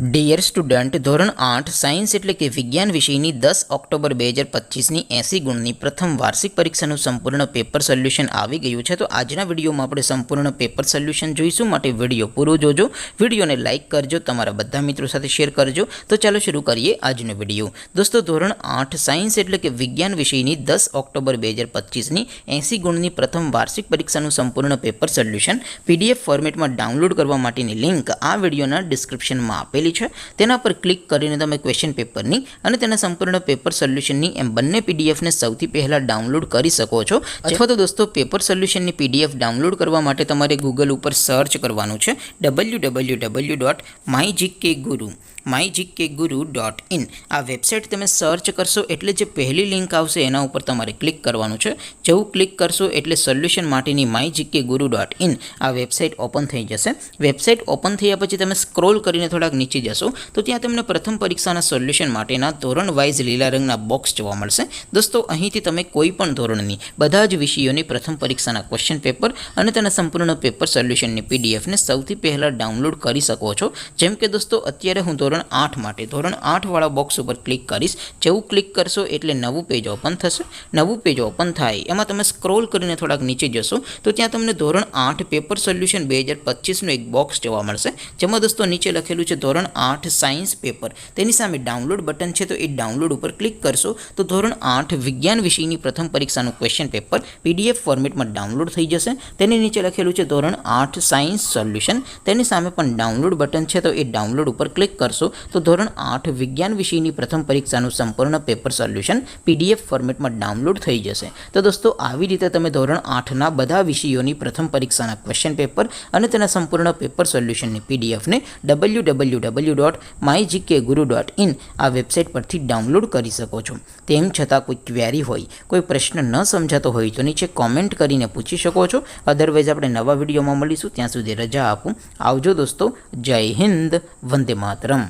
Dear student, ધોરણ 8 science એટલે કે વિજ્ઞાન વિષયની 10 ઓક્ટોબર 2025ની 80 ગુણની પ્રથમ વાર્ષિક પરીક્ષાનું સંપૂર્ણ પેપર સોલ્યુશન આવી ગયું છે. તો આજના વિડીયોમાં આપણે સંપૂર્ણ પેપર સોલ્યુશન જોઈશું. માટે વિડીયો પૂરો જોજો, વિડીયોને લાઇક કરજો, તમારા બધા મિત્રો સાથે શેર કરજો. તો ચાલો શરૂ કરીએ આજનો વિડીયો. દોસ્તો, ધોરણ 8 સાયન્સ એટલે કે વિજ્ઞાન વિષયની 10 ઓક્ટોબર 2025ની 80 ગુણની પ્રથમ વાર્ષિક પરીક્ષાનું સંપૂર્ણ પેપર સોલ્યુશન PDF ફોર્મેટમાં ડાઉનલોડ કરવા માટેની લિંક આ વિડીયોના ડિસ્ક્રિપ્શનમાં આપેલી છે. તેના પર ક્લિક કરીને તમે ક્વેશ્ચન પેપરની અને તેના સંપૂર્ણ પેપર સોલ્યુશનની એમ બંને પીડીએફને સૌથી પહેલા ડાઉનલોડ કરી શકો છો. અથવા તો દોસ્તો, પેપર સોલ્યુશનની PDF ડાઉનલોડ કરવા માટે તમારે ગૂગલ ઉપર સર્ચ કરવાનું છે www.mygkguru.in. આ વેબસાઇટ તમે સર્ચ કરશો એટલે જે પહેલી લિંક આવશે એના ઉપર તમારે ક્લિક કરવાનું છે. જેવું ક્લિક કરશો એટલે સોલ્યુશન માટેની mygkguru.in આ વેબસાઇટ ઓપન થઈ જશે. વેબસાઇટ ઓપન થયા પછી તમે સ્ક્રોલ કરીને થોડાક નીચે જશો તો ત્યાં તમને પ્રથમ પરીક્ષાના સોલ્યુશન માટેના ધોરણ વાઇઝ લીલા રંગના બોક્સ જોવા મળશે. દોસ્તો, અહીંથી તમે કોઈ પણ ધોરણની બધા જ વિષયોની પ્રથમ પરીક્ષાના ક્વેશ્ચન પેપર અને તેના સંપૂર્ણ પેપર સોલ્યુશનની પીડીએફને સૌથી પહેલાં ડાઉનલોડ કરી શકો છો. જેમ કે દોસ્તો, અત્યારે હું ધોરણ 8 માટે ધોરણ 8 વાળા બોક્સ ઉપર ક્લિક કરીશ. જેવું ક્લિક કરશો એટલે નવું પેજ ઓપન થશે. નવું પેજ ઓપન થાય એમાં તમે સ્ક્રોલ કરીને થોડાક નીચે જશો તો ત્યાં તમને ધોરણ 8 પેપર સોલ્યુશન 2025નું એક બોક્સ જોવા મળશે. જેમાં દોસ્તો નીચે લખેલું છે ધોરણ 8 સાયન્સ પેપર. તેની સામે ડાઉનલોડ બટન છે, તો એ ડાઉનલોડ ઉપર ક્લિક કરશો તો ધોરણ 8 વિજ્ઞાન વિષયની પ્રથમ પરીક્ષાનું ક્વેશ્ચન પેપર PDF ફોર્મેટમાં ડાઉનલોડ થઈ જશે. તેની નીચે લખેલું છે ધોરણ 8 સાયન્સ સોલ્યુશન. તેની સામે પણ ડાઉનલોડ બટન છે, તો એ ડાઉનલોડ ઉપર ક્લિક કરશો તો ધોરણ 8 વિજ્ઞાન વિષયની પ્રથમ પરીક્ષાનું સંપૂર્ણ પેપર સોલ્યુશન PDF ફોર્મેટમાં ડાઉનલોડ થઈ જશે. તો દોસ્તો, આવી રીતે તમે ધોરણ 8ના બધા વિષયોની પ્રથમ પરીક્ષાના ક્વેશ્ચન પેપર અને તેના સંપૂર્ણ પેપર સોલ્યુશનની PDFને www.mygkguru.in આ વેબસાઇટ પરથી ડાઉનલોડ કરી શકો છો. તેમ છતાં કોઈ ક્વેરી હોય, કોઈ પ્રશ્ન ન સમજાતો હોય તો નીચે કોમેન્ટ કરીને પૂછી શકો છો. અધરવાઇઝ આપણે નવા વિડીયોમાં મળીશું. ત્યાં સુધી રજા આપું. આવજો દોસ્તો. જય હિન્દ. વંદે માતરમ.